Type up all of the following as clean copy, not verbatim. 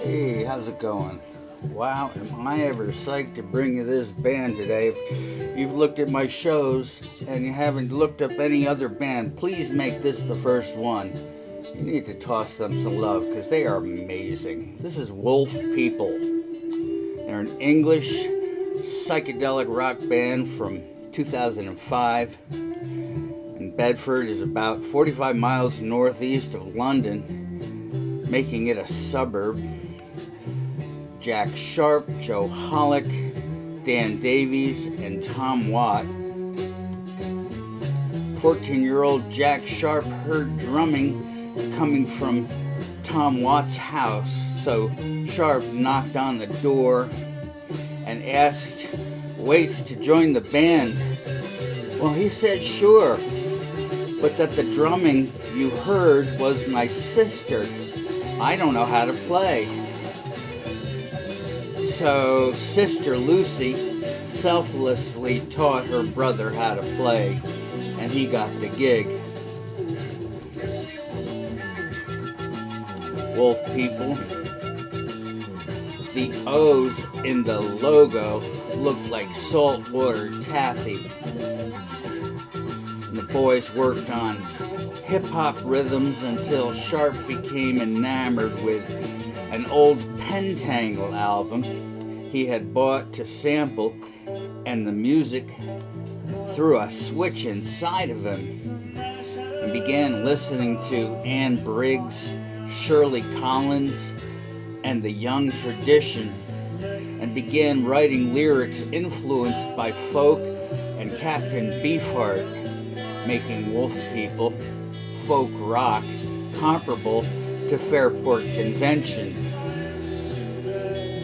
Hey, how's it going? Wow, am I ever psyched to bring you this band today. If you've looked at my shows and you haven't looked up any other band, please make this the first one. You need to toss them some love because they are amazing. This is Wolf People. They're an English psychedelic rock band from 2005. And Bedford is about 45 miles northeast of London, making it a suburb. Jack Sharp, Joe Hollick, Dan Davies, and Tom Watt. 14-year-old Jack Sharp heard drumming coming from Tom Watt's house, so Sharp knocked on the door and asked Waits to join the band. Well, he said sure, but that the drumming you heard was my sister. I don't know how to play. So Sister Lucy selflessly taught her brother how to play, and he got the gig. Wolf People. The O's in the logo look like saltwater taffy. And the boys worked on hip-hop rhythms until Sharp became enamored with an old Pentangle album he had bought to sample, and the music threw a switch inside of him, and began listening to Anne Briggs, Shirley Collins, and the Young Tradition, and began writing lyrics influenced by folk and Captain Beefheart, making Wolf People folk rock comparable to Fairport Convention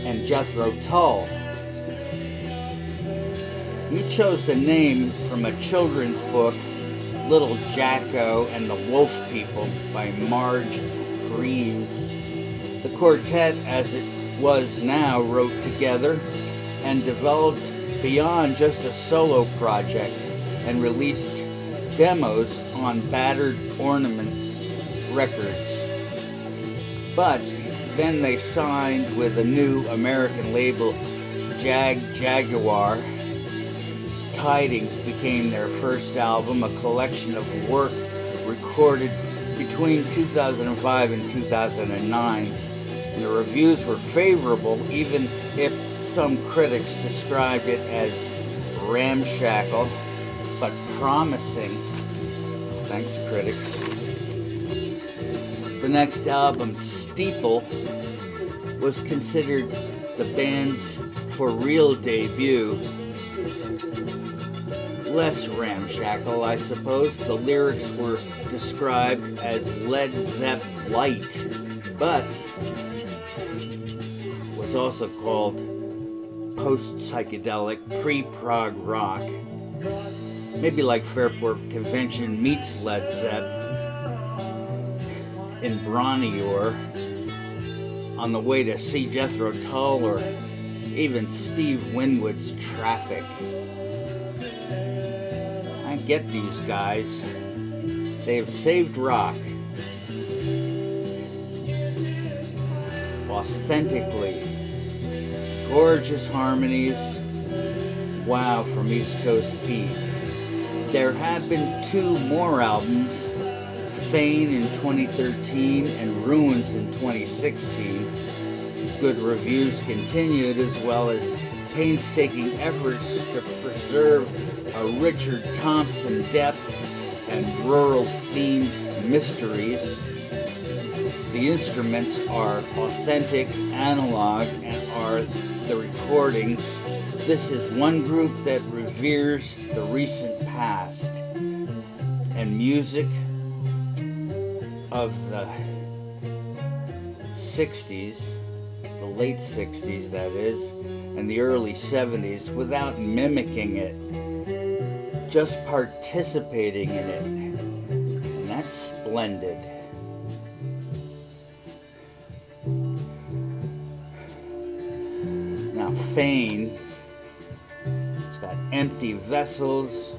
and Jethro Tull. He chose the name from a children's book, Little Jacko and the Wolf People by Marge Greaves. The quartet, as it was now, wrote together and developed beyond just a solo project and released demos on Battered Ornament Records. But then they signed with a new American label, Jaguar. Tidings became their first album, a collection of work recorded between 2005 and 2009. And the reviews were favorable, even if some critics described it as ramshackle, but promising. Thanks, critics. The next album, Steeple, was considered the band's for real debut. Less ramshackle, I suppose. The lyrics were described as Led Zepp light, but was also called post-psychedelic, pre-prog rock. Maybe like Fairport Convention meets Led Zepp in Bronnior on the way to see Jethro Tull, or even Steve Winwood's Traffic. I get these guys. They have saved rock. Authentically. Gorgeous harmonies. Wow, from East Coast Pete. There had been 2 more albums, Fane in 2013 and Ruins in 2016. Good reviews continued, as well as painstaking efforts to preserve a Richard Thompson depth and rural-themed mysteries. The instruments are authentic, analog, and are the recordings. This is one group that reveres the recent past and music of the 60s, the late 60s that is, and the early 70s without mimicking it, just participating in it. And that's splendid. Now, Fane, it's got Empty Vessels,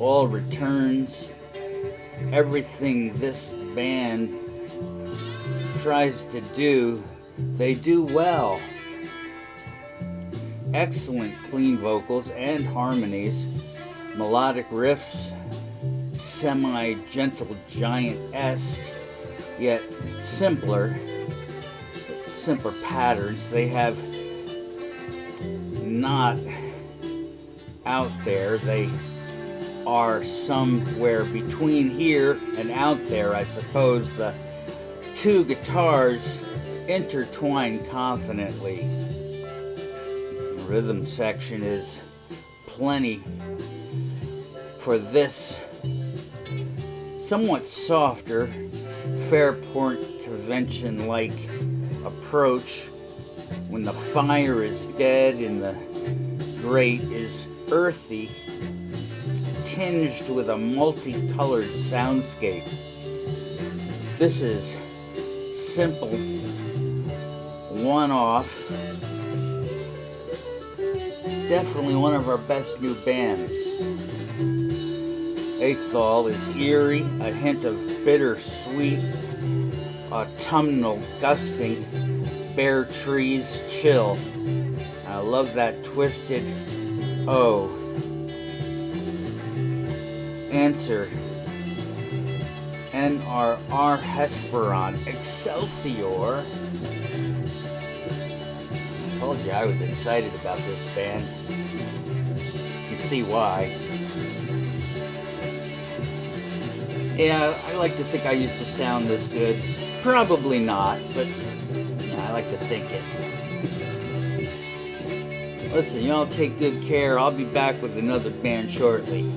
All Returns, everything this band tries to do They do well. Excellent clean vocals and harmonies, melodic riffs, semi-gentle giant-esque, yet simpler patterns. They have not out there. They are somewhere between here and out there, I suppose. The two guitars intertwine confidently. The rhythm section is plenty for this somewhat softer Fairport convention-like approach, when the fire is dead and the grate is earthy, tinged with a multicolored soundscape. This is simple, one-off, definitely one of our best new bands. Athol is eerie, a hint of bittersweet, autumnal gusting, bare trees chill. I love that twisted O. Answer. NRR Hesperon Excelsior. I told you I was excited about this band. You can see why. Yeah, I like to think I used to sound this good. Probably not, but yeah, I like to think it. Listen, y'all take good care. I'll be back with another band shortly.